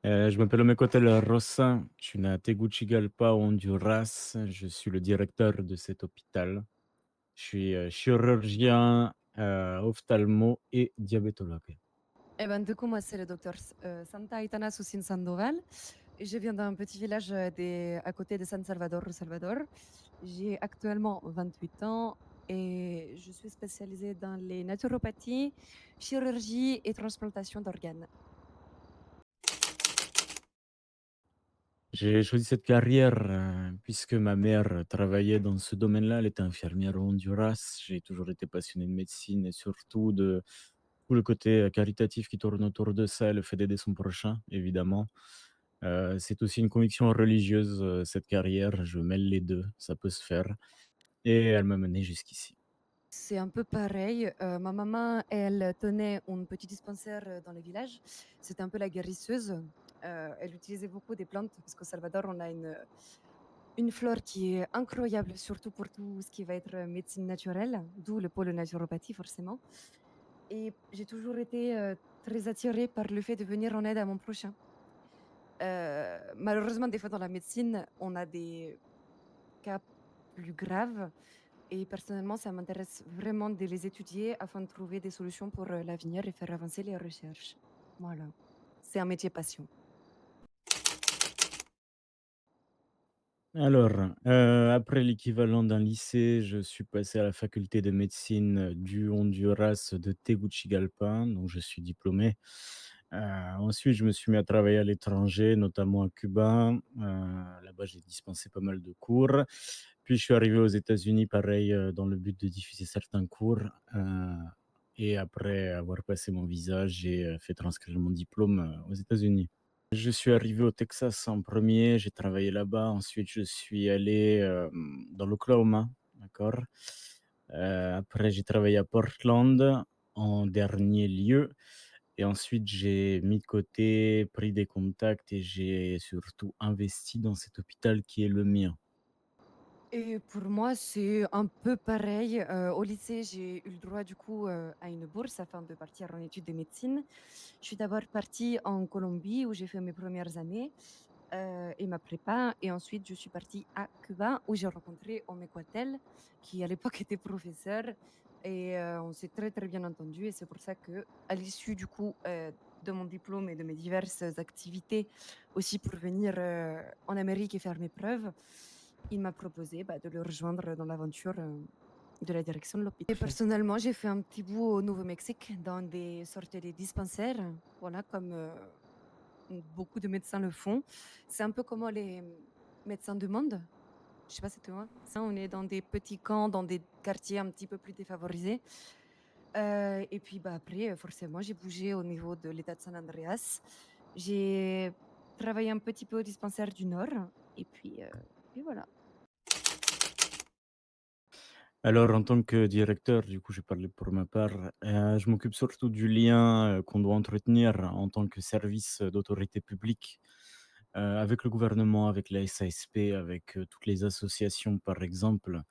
Je m'appelle Mekotel Rossa, je suis né à Tegucigalpa, au Honduras. Je suis le directeur de cet hôpital. Je suis, chirurgien, ophtalmo et diabétologue. Eh ben, du coup, moi, c'est le docteur Santa Aitana Susin Sandoval. Et je viens d'un petit village à côté de San Salvador, au Salvador. J'ai actuellement 28 ans et je suis spécialisée dans les naturopathies, chirurgie et transplantation d'organes. J'ai choisi cette carrière, puisque ma mère travaillait dans ce domaine-là. Elle était infirmière au Honduras. J'ai toujours été passionné de médecine et surtout de tout le côté, caritatif qui tourne autour de ça, le fait d'aider son prochain, évidemment. C'est aussi une conviction religieuse, cette carrière. Je mêle les 2, ça peut se faire et elle m'a mené jusqu'ici. C'est un peu pareil. Ma maman, elle tenait un petit dispensaire dans le village. C'était un peu la guérisseuse. Elle utilisait beaucoup des plantes parce qu'au Salvador, on a une flore qui est incroyable, surtout pour tout ce qui va être médecine naturelle, d'où le pôle naturopathie forcément. Et j'ai toujours été très attirée par le fait de venir en aide à mon prochain. Malheureusement, des fois dans la médecine, on a des cas plus graves. Et personnellement, ça m'intéresse vraiment de les étudier afin de trouver des solutions pour l'avenir et faire avancer les recherches. Voilà. C'est un métier passion. Alors, après l'équivalent d'un lycée, je suis passé à la faculté de médecine du Honduras de Tegucigalpa, donc je suis diplômé. Ensuite, je me suis mis à travailler à l'étranger, notamment à Cuba. Là-bas, j'ai dispensé pas mal de cours. Puis je suis arrivé aux États-Unis, pareil, dans le but de diffuser certains cours, et après avoir passé mon visa, j'ai, fait transcrire mon diplôme, aux États-Unis. Je suis arrivé au Texas en premier, j'ai travaillé là-bas. Ensuite, je suis allé, dans l'Oklahoma, d'accord? Après, j'ai travaillé à Portland en dernier lieu et ensuite j'ai mis de côté, pris des contacts et j'ai surtout investi dans cet hôpital qui est le mien. Et pour moi, c'est un peu pareil. Au lycée, j'ai eu le droit du coup à une bourse afin de partir en études de médecine. Je suis d'abord partie en Colombie où j'ai fait mes premières années et ma prépa. Et ensuite, je suis partie à Cuba où j'ai rencontré Omequatel, qui à l'époque était professeur. Et on s'est très très bien entendu. Et c'est pour ça que, à l'issue du coup de mon diplôme et de mes diverses activités, aussi pour venir en Amérique et faire mes preuves, il m'a proposé de le rejoindre dans l'aventure de la direction de l'hôpital. Et personnellement, j'ai fait un petit bout au Nouveau-Mexique dans des sortes de dispensaires, voilà, comme beaucoup de médecins le font. C'est un peu comme les médecins de monde. Je sais pas si tu vois. Ça, on est dans des petits camps, dans des quartiers un petit peu plus défavorisés. Et puis après, forcément, j'ai bougé au niveau de l'État de San Andreas. J'ai travaillé un petit peu au dispensaire du Nord. Et puis voilà. Alors, en tant que directeur, du coup, je parler pour ma part, je m'occupe surtout du lien, qu'on doit entretenir en tant que service, d'autorité publique, avec le gouvernement, avec la SASP, avec, toutes les associations, par exemple.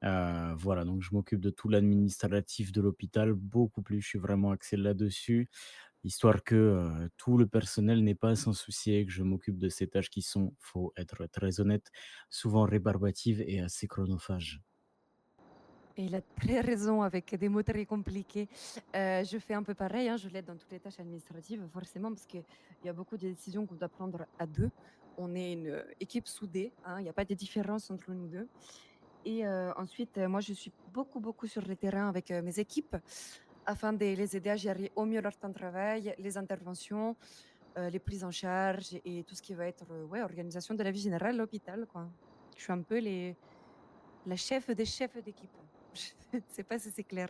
Voilà, donc je m'occupe de tout l'administratif de l'hôpital, beaucoup plus, je suis vraiment axé là-dessus, histoire que, tout le personnel n'ait pas à s'en soucier, que je m'occupe de ces tâches qui sont, faut être très honnête, souvent rébarbatives et assez chronophages. Et il a très raison avec des mots très compliqués. Je fais un peu pareil, hein, je l'aide dans toutes les tâches administratives, forcément, parce qu'il y a beaucoup de décisions qu'on doit prendre à deux. On est une équipe soudée, hein, il n'y a pas de différence entre nous deux. Et ensuite, moi, je suis beaucoup, beaucoup sur le terrain avec mes équipes afin de les aider à gérer au mieux leur temps de travail, les interventions, les prises en charge et tout ce qui va être ouais, organisation de la vie générale à l'hôpital. Quoi. Je suis un peu la chef des chefs d'équipe. Je ne sais pas si c'est clair.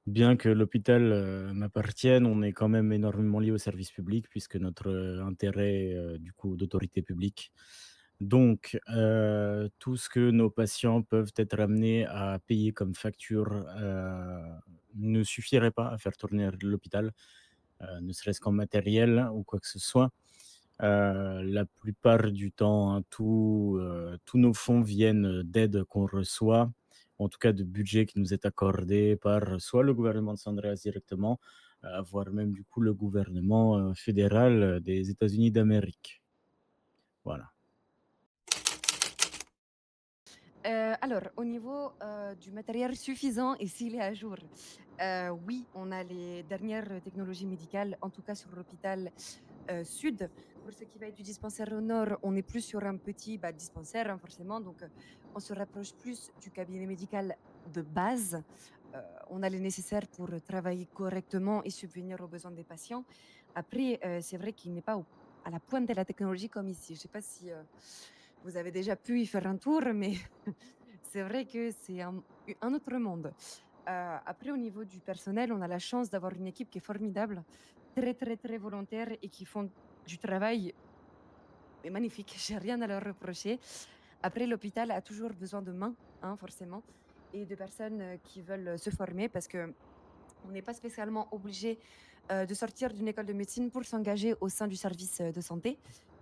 Bien que l'hôpital, m'appartienne, on est quand même énormément lié au service public puisque notre, intérêt, du coup, d'autorité publique. Donc, tout ce que nos patients peuvent être amenés à payer comme facture, ne suffirait pas à faire tourner l'hôpital, ne serait-ce qu'en matériel ou quoi que ce soit. La plupart du temps, hein, tous nos fonds viennent d'aides qu'on reçoit, en tout cas de budget qui nous est accordé par soit le gouvernement de San Andreas directement, voire même du coup le gouvernement, fédéral, des États-Unis d'Amérique. Voilà. Alors au niveau, du matériel suffisant et s'il est à jour, oui, on a les dernières technologies médicales, en tout cas sur l'hôpital, sud. Pour ce qui va être du dispensaire au nord, on est plus sur un petit, bah, dispensaire, hein, forcément, donc on se rapproche plus du cabinet médical de base. On a les nécessaires pour travailler correctement et subvenir aux besoins des patients. Après, c'est vrai qu'il n'est pas au à la pointe de la technologie comme ici. Je ne sais pas si, vous avez déjà pu y faire un tour, mais c'est vrai que c'est un autre monde. Après au niveau du personnel, on a la chance d'avoir une équipe qui est formidable, très, très, très volontaire et qui font du travail mais magnifique. J'ai rien à leur reprocher. Après l'hôpital a toujours besoin de mains, hein, forcément et de personnes, qui veulent, se former parce qu'on n'est pas spécialement obligé, de sortir d'une école de médecine pour s'engager au sein du service, de santé.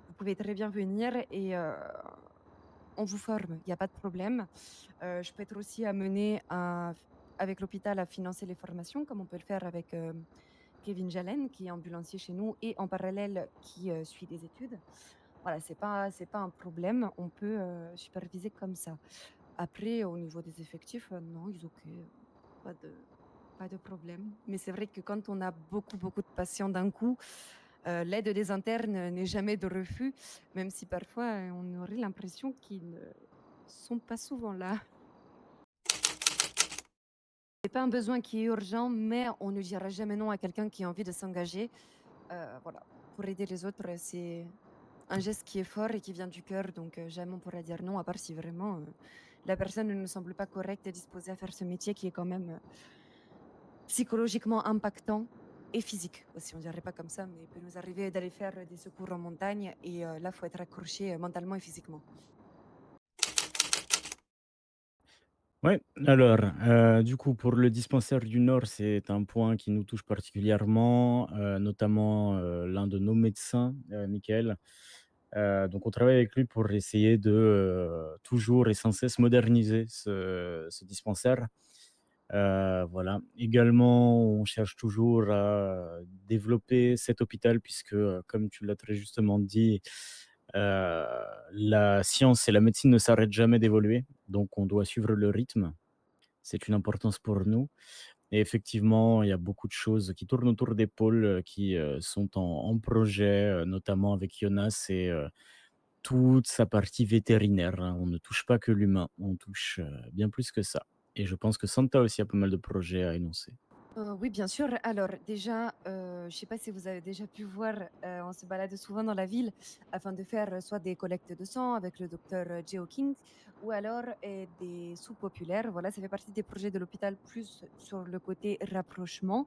Vous pouvez très bien venir et on vous forme, il y a pas de problème. Je peux être aussi amenée à avec l'hôpital à financer les formations comme on peut le faire avec, Kevin Jalen qui est ambulancier chez nous et en parallèle qui, suit des études. Voilà, c'est pas un problème, on peut, superviser comme ça. Après au niveau des effectifs, non, ils OK, pas de pas de problème. Mais c'est vrai que quand on a beaucoup, beaucoup de patients d'un coup, l'aide des internes n'est jamais de refus, même si parfois, on aurait l'impression qu'ils ne sont pas souvent là. C'est pas un besoin qui est urgent, mais on ne dira jamais non à quelqu'un qui a envie de s'engager. Voilà, pour aider les autres, c'est un geste qui est fort et qui vient du cœur, donc jamais on pourra dire non, à part si vraiment, la personne ne nous semble pas correcte et disposée à faire ce métier qui est quand même, psychologiquement impactant et physique aussi. On dirait pas comme ça, mais il peut nous arriver d'aller faire des secours en montagne et là, faut être accroché, mentalement et physiquement. Ouais, alors, du coup, pour le dispensaire du Nord, c'est un point qui nous touche particulièrement, notamment, l'un de nos médecins, Michael. Donc on travaille avec lui pour essayer de, toujours et sans cesse moderniser ce dispensaire. Voilà. Également, on cherche toujours à développer cet hôpital puisque, comme tu l'as très justement dit, heu, la science et la médecine ne s'arrêtent jamais d'évoluer, donc on doit suivre le rythme. C'est une importance pour nous et effectivement, il y a beaucoup de choses qui tournent autour des pôles, qui, sont en projet, notamment avec Jonas et toute sa partie vétérinaire, hein. On ne touche pas que l'humain, on touche, bien plus que ça et je pense que Santa aussi a pas mal de projets à énoncer. Oui, bien sûr. Alors déjà, je ne sais pas si vous avez déjà pu voir, on se balade souvent dans la ville afin de faire, soit des collectes de sang avec le docteur, Geo King ou alors, des soupes populaires. Voilà, ça fait partie des projets de l'hôpital plus sur le côté rapprochement.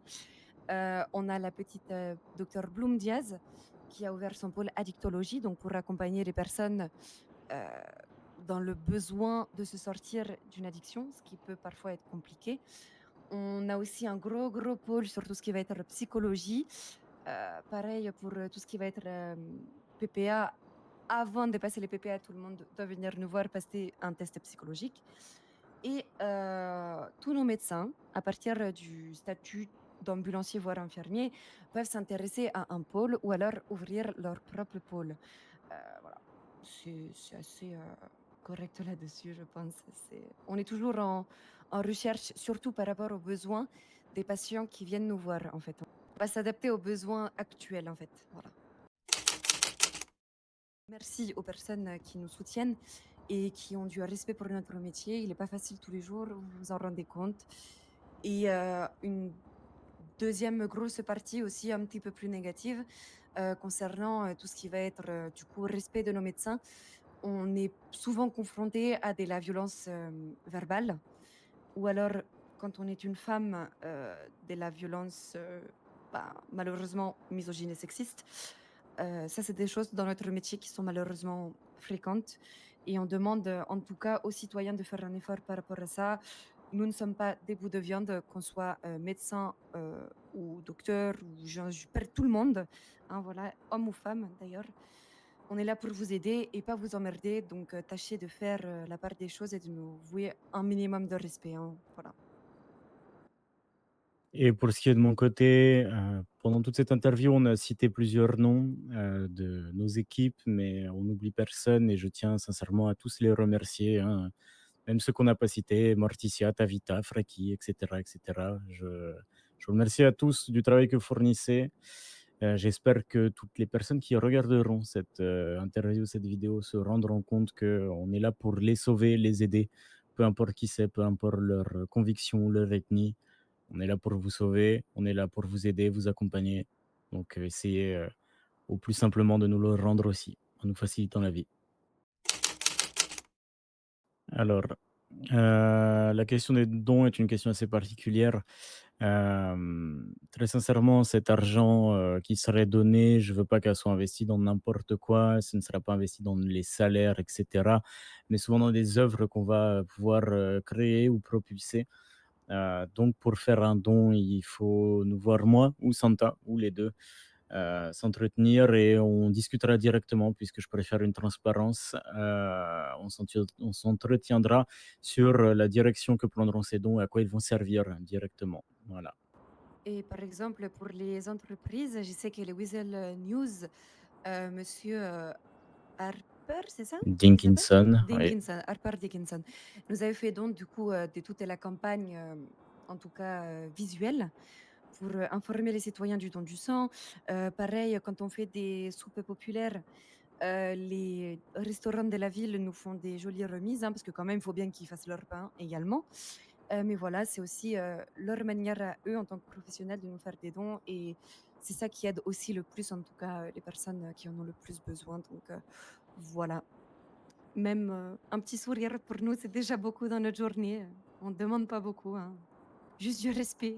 On a la petite, docteure Bloom Diaz qui a ouvert son pôle addictologie, donc pour accompagner les personnes, heu, dans le besoin de se sortir d'une addiction, ce qui peut parfois être compliqué. On a aussi un gros, gros pôle sur tout ce qui va être psychologie. Pareil pour, tout ce qui va être, PPA. Avant de passer les PPA, tout le monde doit venir nous voir passer un test psychologique et tous nos médecins, à partir, du statut d'ambulancier, voire infirmier, peuvent s'intéresser à un pôle ou alors ouvrir leur propre pôle. Voilà, c'est assez, correct là-dessus, je pense. On est toujours en recherche, surtout par rapport aux besoins des patients qui viennent nous voir, en fait. On va s'adapter aux besoins actuels, en fait, voilà. Merci aux personnes, qui nous soutiennent et qui ont du respect pour notre métier. Il n'est pas facile tous les jours, vous vous en rendez compte et une deuxième grosse partie aussi un petit peu plus négative, concernant, tout ce qui va être, du coup, respect de nos médecins. On est souvent confronté à de la violence, verbale ou alors quand on est une femme, de la violence, bah, malheureusement misogyne et sexiste. Ça, c'est des choses dans notre métier qui sont malheureusement fréquentes et on demande, en tout cas aux citoyens de faire un effort par rapport à ça. Nous ne sommes pas des bouts de viande, qu'on soit, médecin, ou docteur ou tout le monde, hein, voilà, homme ou femme d'ailleurs. On est là pour vous aider et pas vous emmerder, donc tâchez de faire, la part des choses et de nous vouer un minimum de respect, hein, voilà. Et pour ce qui est de mon côté, pendant toute cette interview, on a cité plusieurs noms, de nos équipes, mais on n'oublie personne et je tiens sincèrement à tous les remercier, hein, même ceux qu'on n'a pas cités, Morticia, Tavita, Fraki, et cetera, et cetera. Je vous remercie à tous du travail que vous fournissez. J'espère que toutes les personnes qui regarderont cette, interview, cette vidéo se rendront compte qu'on est là pour les sauver, les aider, peu importe qui c'est, peu importe leur conviction, leur ethnie. On est là pour vous sauver, on est là pour vous aider, vous accompagner. Donc, essayez, au plus simplement de nous le rendre aussi, en nous facilitant la vie. Alors, la question des dons est une question assez particulière. Très sincèrement, cet argent, qui serait donné, je veux pas qu'elle soit investie dans n'importe quoi. Ce ne sera pas investi dans les salaires et cetera, mais souvent dans des œuvres qu'on va pouvoir, créer ou propulser. Donc pour faire un don, il faut nous voir moi ou Santa ou les 2, s'entretenir et on discutera directement puisque je préfère une transparence. On s'entretiendra sur, la direction que prendront ces dons et à quoi ils vont servir directement. Voilà. Et par exemple, pour les entreprises, je sais que les Weasel News, monsieur, Harper, c'est ça qu'il s'appelle? Dinkinson, oui. Dinkinson, Harper Dickinson, nous avait fait don du coup, de toute la campagne, en tout cas, visuelle pour, informer les citoyens du don du sang. Pareil, quand on fait des soupes populaires, les restaurants de la ville nous font des jolies remises, hein, parce que quand même, il faut bien qu'ils fassent leur pain également. Mais voilà, c'est aussi, leur manière à eux, en tant que professionnels, de nous faire des dons et c'est ça qui aide aussi le plus, en tout cas, les personnes, qui en ont le plus besoin donc voilà. Même, un petit sourire pour nous, c'est déjà beaucoup dans notre journée, on ne demande pas beaucoup, hein. Juste du respect.